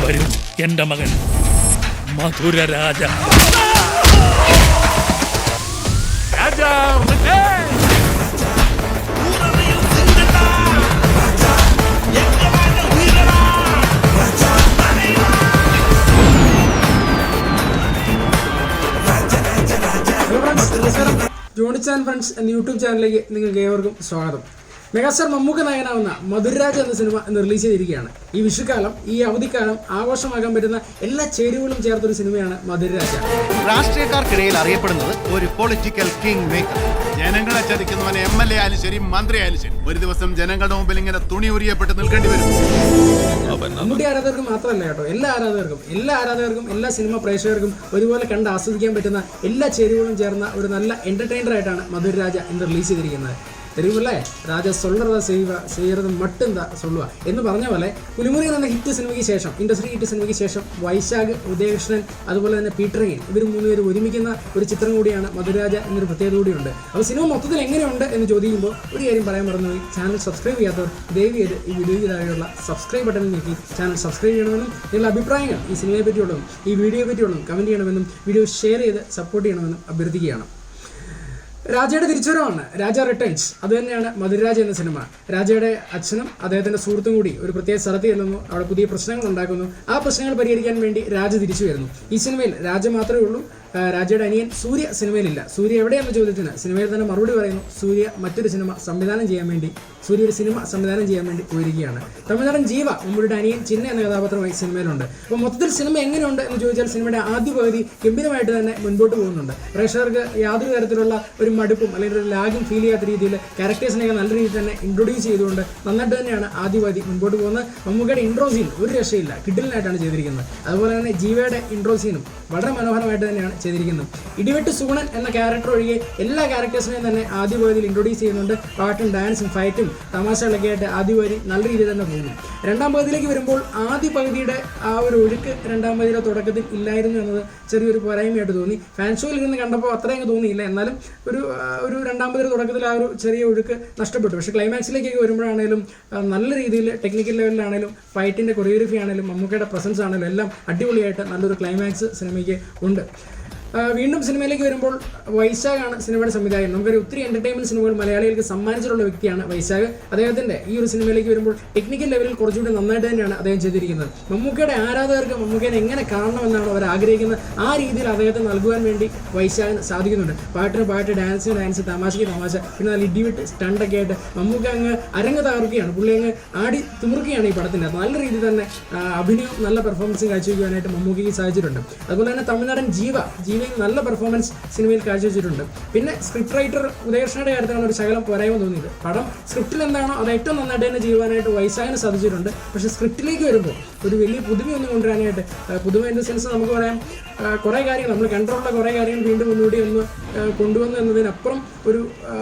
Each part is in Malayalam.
വരും എന്റെ മകൻ മധുരരാജ. ജോണിച്ചാൻ ഫ്രണ്ട്സ് എന്ന യൂട്യൂബ് ചാനലിലേക്ക് നിങ്ങൾക്ക് ഏവർക്കും സ്വാഗതം. മെഗാസ്റ്റാർ മമ്മൂക്ക നായകനാവുന്ന മധുരരാജ എന്ന സിനിമ ഇന്ന് റിലീസ് ചെയ്തിരിക്കുകയാണ്. ഈ വിഷുക്കാലം, ഈ അവധിക്കാലം ആഘോഷമാകാൻ പറ്റുന്ന എല്ലാ ചേരുവകളും ചേർത്തൊരു സിനിമയാണ് മധുരരാജ. രാഷ്ട്രീയക്കാർക്കിടയിൽ അറിയപ്പെടുന്നത് ഒരു പൊളിറ്റിക്കൽ കിങ് മേക്കർ. ജനങ്ങളെ ചതിക്കുന്നവൻ MLA ആയാലും ശരി, മന്ത്രി ആയാലും ശരി, ഒരു ദിവസം ജനങ്ങളുടെ മുമ്പിൽ ഇങ്ങനെ തുണി ഉരിയപ്പെട്ട് നിൽക്കേണ്ടി വരും. മമ്മൂട്ടി ആരാധകർക്ക് മാത്രമല്ല കേട്ടോ, എല്ലാ ആരാധകർക്കും എല്ലാ സിനിമ പ്രേക്ഷകർക്കും ഒരുപോലെ കണ്ട് ആസ്വദിക്കാൻ പറ്റുന്ന എല്ലാ ചേരുവകളും ചേർന്ന ഒരു നല്ല എന്റർടൈനർ ആയിട്ടാണ് മധുരരാജ ഇന്ന് റിലീസ് ചെയ്തിരിക്കുന്നത്. തെരുവല്ലേ രാജ സൊല്ലറത ചെയ്യறது മട്ടെന്താ സൊല്ലുക എന്ന് പറഞ്ഞ പോലെ പുലിമുരുകൻ എന്ന ഇൻഡസ്ട്രി ഹിറ്റ് സിനിമയ്ക്ക് ശേഷം വൈശാഖ്, ഉദയകൃഷ്ണൻ, അതുപോലെ തന്നെ പീറ്ററിയൻ, ഇവർ മൂന്നുപേരും ഒരുമിക്കുന്ന ഒരു ചിത്രം കൂടിയാണ് മധുരരാജ എന്നൊരു പ്രത്യേകത കൂടിയുണ്ട്. അപ്പോൾ സിനിമ മൊത്തത്തിൽ എങ്ങനെയുണ്ട് എന്ന് ചോദിക്കുമ്പോൾ ഒരു കാര്യം പറയാൻ മറന്നുപോയി. ചാനൽ സബ്സ്ക്രൈബ് ചെയ്യാത്തവർ ദയവ് ചെയ്ത് ഈ വീഡിയോയ്ക്ക് താഴെയുള്ള സബ്സ്ക്രൈബ് ബട്ടണിൽ ഞെക്കി ചാനൽ സബ്സ്ക്രൈബ് ചെയ്യണമെന്നും നിങ്ങളുടെ അഭിപ്രായങ്ങൾ ഈ സിനിമയെ പറ്റിയുള്ളതും ഈ വീഡിയോയെ പറ്റിയുള്ളതും കമൻറ്റ് ചെയ്യണമെന്നും വീഡിയോ ഷെയർ ചെയ്ത് സപ്പോർട്ട് ചെയ്യണമെന്നും അഭ്യർത്ഥിക്കുകയാണ്. രാജയുടെ തിരിച്ചുവരവാണ് രാജ റിട്ടേൺസ്. അത് തന്നെയാണ് മധുരരാജ എന്ന സിനിമ. രാജയുടെ അച്ഛനും അദ്ദേഹത്തിന്റെ സുഹൃത്തും കൂടി ഒരു പ്രത്യേക സ്ഥലത്ത് ചെല്ലുന്നു. അവിടെ പുതിയ പ്രശ്നങ്ങൾ ഉണ്ടാക്കുന്നു. ആ പ്രശ്നങ്ങൾ പരിഹരിക്കാൻ വേണ്ടി രാജ തിരിച്ചു വരുന്നു. ഈ സിനിമയിൽ രാജ മാത്രമേ ഉള്ളൂ. രാജയുടെ അനിയൻ സൂര്യ സിനിമയിലില്ല. സൂര്യ എവിടെയെന്ന ചോദ്യത്തിന് സിനിമയിൽ തന്നെ മറുപടി പറയുന്നു. സൂര്യ ഒരു സിനിമ സംവിധാനം ചെയ്യാൻ വേണ്ടി പോയിരിക്കുകയാണ്. തമിഴ്നാടൻ ജീവ, മമ്മൂട്ടിയുടെ അനിയൻ ചിന്ന എന്ന കഥാപാത്രമായി സിനിമയിലുണ്ട്. അപ്പോൾ മൊത്തത്തിൽ സിനിമ എങ്ങനെയുണ്ട് എന്ന് ചോദിച്ചാൽ സിനിമയുടെ ആദ്യ പകുതി ഗംഭീരമായിട്ട് തന്നെ മുൻപോട്ട് പോകുന്നുണ്ട്. പ്രേക്ഷകർക്ക് യാതൊരു തരത്തിലുള്ള ഒരു മടുപ്പും അല്ലെങ്കിൽ ഒരു ലാഗും ഫീൽ ചെയ്യാത്ത രീതിയിൽ ക്യാരക്ടേഴ്സിനെയൊക്കെ നല്ല രീതിയിൽ തന്നെ ഇൻട്രൊഡ്യൂസ് ചെയ്തുകൊണ്ട് നന്നായിട്ട് തന്നെയാണ് ആദ്യ പകുതി മുൻപോട്ട് പോകുന്നത്. മമ്മൂക്കയുടെ ഇൻട്രോ സീൻ ഒരു രക്ഷയില്ല, കിഡിലിനായിട്ടാണ് ചെയ്തിരിക്കുന്നത്. അതുപോലെ തന്നെ ജീവയുടെ ഇൻട്രോ സീനും വളരെ മനോഹരമായിട്ട് തന്നെയാണ് ചെയ്തിരിക്കുന്നത്. ഇടിവെട്ട് സൂണൻ എന്ന ക്യാരക്ടർ ഒഴികെ എല്ലാ ക്യാരക്ടേഴ്സിനെയും തന്നെ ആദ്യ പകുതിയിൽ ഇൻട്രൊഡ്യൂസ് ചെയ്യുന്നുണ്ട്. പാട്ടും ഡാൻസും ഫൈറ്റും തമാശകളൊക്കെ ആയിട്ട് ആദ്യ പകുതി നല്ല രീതിയിൽ തന്നെ പോകുന്നു. രണ്ടാം പകുതിയിലേക്ക് വരുമ്പോൾ ആദ്യ പകുതിയുടെ ആ ഒരു ഒഴുക്ക് രണ്ടാം പകുതിയുടെ തുടക്കത്തിൽ ഇല്ലായിരുന്നു എന്നത് ചെറിയൊരു പോരായ്മയായിട്ട് തോന്നി. ഫാൻ ഷോയിൽ ഇരുന്ന് കണ്ടപ്പോൾ അത്രയും തോന്നിയില്ല. എന്നാലും ഒരു രണ്ടാം പകുതിയുടെ തുടക്കത്തിൽ ആ ഒരു ചെറിയ ഒഴുക്ക് നഷ്ടപ്പെട്ടു. പക്ഷേ ക്ലൈമാക്സിലേക്കൊക്കെ വരുമ്പോഴാണേലും നല്ല രീതിയിൽ ടെക്നിക്കൽ ലെവലിലാണേലും ഫൈറ്റിൻ്റെ കൊറിയോഗ്രഫി ആണെങ്കിലും മമ്മൂക്കയുടെ പ്രസൻസ് ആണെങ്കിലും എല്ലാം അടിപൊളിയായിട്ട് നല്ലൊരു ക്ലൈമാക്സ് സിനിമയ്ക്ക് ഉണ്ട്. വീണ്ടും സിനിമയിലേക്ക് വരുമ്പോൾ വൈശാഖാണ് സിനിമയുടെ സംവിധായകൻ. നമുക്കൊരു ഒത്തിരി എൻ്റർടൈൻമെൻറ്റ് സിനിമകൾ മലയാളികൾക്ക് സമ്മാനിച്ചിട്ടുള്ള വ്യക്തിയാണ് വൈശാഖ്. അദ്ദേഹത്തിൻ്റെ ഈ ഒരു സിനിമയിലേക്ക് വരുമ്പോൾ ടെക്നിക്കൽ ലെവലിൽ കുറച്ചുകൂടി നന്നായിട്ട് തന്നെയാണ് അദ്ദേഹം ചെയ്തിരിക്കുന്നത്. മമ്മൂക്കയുടെ ആരാധകർക്ക് മമ്മൂക്കയെ എങ്ങനെ കാണണമെന്നാണ് അവർ ആഗ്രഹിക്കുന്നത് ആ രീതിയിൽ അദ്ദേഹത്തെ നൽകുവാൻ വേണ്ടി വൈശാഖിന് സാധിക്കുന്നുണ്ട്. പാട്ടിന് പാട്ട്, ഡാൻസിന് ഡാൻസ്, തമാശയ്ക്ക് തമാശ, പിന്നെ നല്ല ഇടിവിട്ട് സ്റ്റണ്ടൊക്കെ ആയിട്ട് മമ്മൂക്ക അങ്ങ് അരങ്ങ് തകർക്കുകയാണ്. പുള്ളി അങ്ങ് ആടി തിമിർക്കുകയാണ് ഈ പടത്തിൻ്റെ. നല്ല രീതിയിൽ തന്നെ അഭിനയവും നല്ല പെർഫോമൻസും കാഴ്ചവെക്കുവാനായിട്ട് മമ്മൂക്കയ്ക്ക് സാധിച്ചിട്ടുണ്ട്. അതുപോലെ തന്നെ തമിഴ്നാടൻ ജീവ നല്ല പെർഫോമൻസ് സിനിമയിൽ കാഴ്ചവെച്ചിട്ടുണ്ട്. പിന്നെ സ്ക്രിപ്റ്റ് റൈറ്റർ ഉദയകൃഷ്ണയുടെ കാര്യത്തിലാണ് ഒരു ശകലം പോരായ്മ തോന്നിയത്. പടം സ്ക്രിപ്റ്റിൽ എന്താണോ അത് ഏറ്റവും നന്നായിട്ട് തന്നെ ചെയ്യുവാനായിട്ട് വൈശാഖിന് സാധിച്ചിട്ടുണ്ട്. പക്ഷേ സ്ക്രിപ്റ്റിലേക്ക് വരുമ്പോൾ ഒരു വലിയ പുതുമയൊന്നും കൊണ്ടുവരാനായിട്ട്, പുതുമ ഇൻ ദ സെൻസ് നമുക്ക് പറയാം കുറേ കാര്യങ്ങൾ നമ്മൾ കണ്ടിട്ടുള്ള കുറേ കാര്യങ്ങൾ വീണ്ടും ഒന്നുകൂടി ഒന്ന് കൊണ്ടുവന്നു എന്നതിനപ്പുറം ഒരു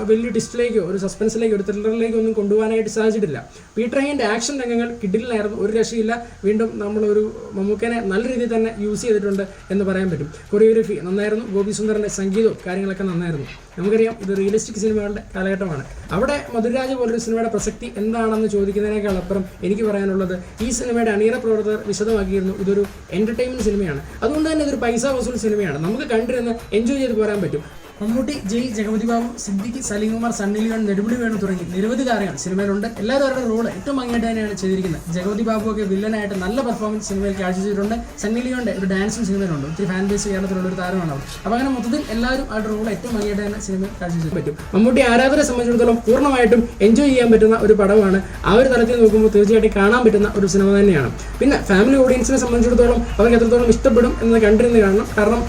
വലിയ ട്വിസ്റ്റിലേക്കോ ഒരു സസ്പെൻസിലേക്കോ ഒരു ത്രില്ലറിലേക്കോ ഒന്നും കൊണ്ടുപോകാനായിട്ട് സാധിച്ചിട്ടില്ല. പീറ്ററിയൻ്റെ ആക്ഷൻ രംഗങ്ങൾ കിഡിലിനായിരുന്നു, ഒരു രക്ഷയില്ല. വീണ്ടും നമ്മളൊരു മമ്മൂക്കനെ നല്ല രീതിയിൽ തന്നെ യൂസ് ചെയ്തിട്ടുണ്ട് എന്ന് പറയാൻ പറ്റും. കൊറിയോഗ്രഫി നന്നായിരുന്നു. ഗോപി സുന്ദറിൻ്റെ സംഗീതവും കാര്യങ്ങളൊക്കെ നന്നായിരുന്നു. നമുക്കറിയാം ഇത് റിയലിസ്റ്റിക് സിനിമകളുടെ കാലഘട്ടമാണ്. അവിടെ മധുരരാജ പോലൊരു സിനിമയുടെ പ്രസക്തി എന്താണെന്ന് ചോദിക്കുന്നതിനേക്കാൾ അപ്പുറം എനിക്ക് പറയാനുള്ളത് ഈ സിനിമയുടെ അണിയറ പ്രവർത്തകർ വിശദമാക്കിയിരുന്നു. ഇതൊരു എൻ്റർടൈൻമെൻറ്റ് സിനിമയാണ്. അതുകൊണ്ട് തന്നെ ഇതൊരു പൈസ വസൂൽ സിനിമയാണ്. നമുക്ക് കണ്ടിരുന്ന് എൻജോയ് ചെയ്ത് പോരാൻ പറ്റും. മമ്മൂട്ടി, ജഗപതി ബാബു, സിദ്ദിഖ്, സലീം കുമാർ, സണ്ണി ലിയോൺ, നെടുമുടി വേണു തുടങ്ങി നിരവധി താരങ്ങൾ സിനിമയിലുണ്ട്. എല്ലാവരും അവരുടെ റോള് ഏറ്റവും ഭംഗിയായിട്ട് തന്നെയാണ് ചെയ്തിരിക്കുന്നത്. ജഗപതി ബാബുവൊക്കെ വില്ലനായിട്ട് നല്ല പെർഫോമൻസ് സിനിമയിൽ കാഴ്ചവെച്ചിട്ടുണ്ട്. സണ്ണി ലിയോൻ്റെ ഒരു ഡാൻസും സിനിമയിലുണ്ട്. ഒത്തിരി ഫാൻ ബേസ് കേരളത്തിലുള്ള ഒരു താരമാണ് അവർ. അപ്പോൾ അങ്ങനെ മൊത്തത്തിൽ എല്ലാവരും അവരുടെ റോള് ഏറ്റവും ഭംഗിയായിട്ട് തന്നെ സിനിമയിൽ കാഴ്ചവെച്ചാൽ പറ്റും. മമ്മൂട്ടി ആരാധകരെ സംബന്ധിച്ചിടത്തോളം പൂർണ്ണമായിട്ടും എൻജോയ് ചെയ്യാൻ പറ്റുന്ന ഒരു പടമാണ്. ആ ഒരു തലത്തിൽ നോക്കുമ്പോൾ തീർച്ചയായിട്ടും കാണാൻ പറ്റുന്ന ഒരു സിനിമ തന്നെയാണ്. പിന്നെ ഫാമിലി ഓഡിയൻസിനെ സംബന്ധിച്ചിടത്തോളം അവർക്ക് എത്രത്തോളം ഇഷ്ടപ്പെടും എന്ന് കണ്ടിരുന്ന് കാണണം. കാരണം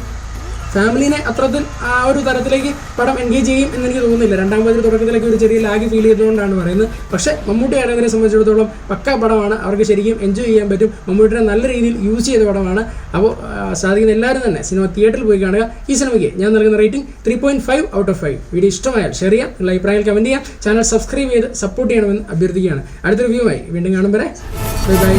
ഫാമിലിനെ അത്രത്തിൽ ആ ഒരു തരത്തിലേക്ക് പടം എൻഗേജ് ചെയ്യും എന്നെനിക്ക് തോന്നുന്നില്ല. രണ്ടാം പകുതി തുടക്കത്തിലേക്ക് ഒരു ചെറിയ ലാഗ് ഫീൽ ചെയ്തുകൊണ്ടാണ് പറയുന്നത്. പക്ഷേ മമ്മൂട്ടി ആരാധകരെ സംബന്ധിച്ചിടത്തോളം പക്കാ പടമാണ്. അവർക്ക് ശരിക്കും എൻജോയ് ചെയ്യാൻ പറ്റും. മമ്മൂട്ടിനെ നല്ല രീതിയിൽ യൂസ് ചെയ്ത പടമാണ്. അപ്പോൾ സാധിക്കുന്ന എല്ലാവരും തന്നെ സിനിമ തിയേറ്ററിൽ പോയി കാണുക. ഈ സിനിമയ്ക്ക് ഞാൻ നൽകുന്ന റേറ്റിംഗ് 3.5 ഔട്ട് ഓഫ് 5. വീഡിയോ ഇഷ്ടമായാൽ ഷെയർ ചെയ്യാം, നിങ്ങളുടെ അഭിപ്രായങ്ങൾ കമൻറ്റ് ചെയ്യാം, ചാനൽ സബ്സ്ക്രൈബ് ചെയ്ത് സപ്പോർട്ട് ചെയ്യണമെന്ന് അഭ്യർത്ഥിക്കുകയാണ്. അടുത്ത റിവ്യൂമായി വീണ്ടും കാണും വരെ ബൈ ബൈ.